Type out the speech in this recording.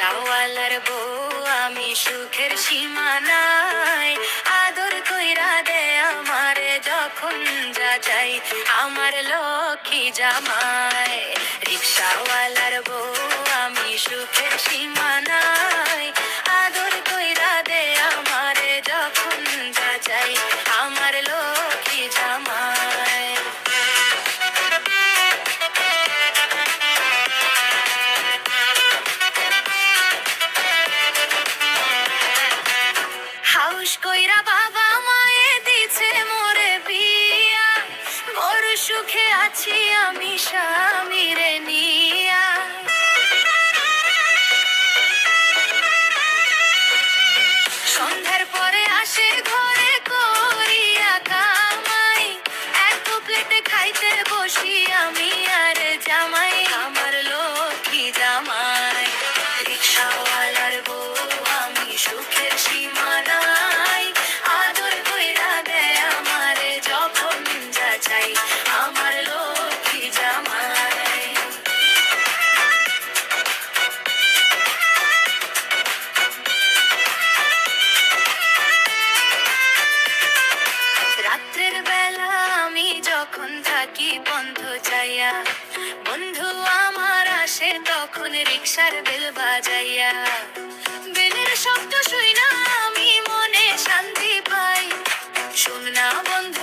রিক্সাওয়ালার বউ আমি সুখের সীমানায়, আদর কইরা দে আমারে যখন যা চাই, আমার লক্ষ্মী জামাই। রিক্সাওয়ালার বউ আমি সুখের সীমানায়, আদর কইরা দে আমারে যখন যা চাই, আমার লক্ষ্মী জামাই। হাউস কইরা বাবা মায়ে দিছে মোরে বিয়া, বড় সুখে আছি আমি স্বামীরে নিয়া। সন্ধ্যার পরে আসে ঘরে করিয়া কামাই, এক প্লেটে খাইতে বসি আমি আর জামাই, আমার লক্ষ্মী জামাই। রিক্সাওয়ালার বউ আমি সুখের সীমানায়, আদর কইরা দে আমারে যখন যা চাই, আমার লক্ষ্মী জামাই। রাত্রের বেলা আমি যখন থাকি বন্ধ চাইয়া, বন্ধু আমার আসে তখন রিক্সার বেল বাজাইয়া। বেলের শব্দ শুই না আমি মনে শান্তি পাই, শুন না বন্ধু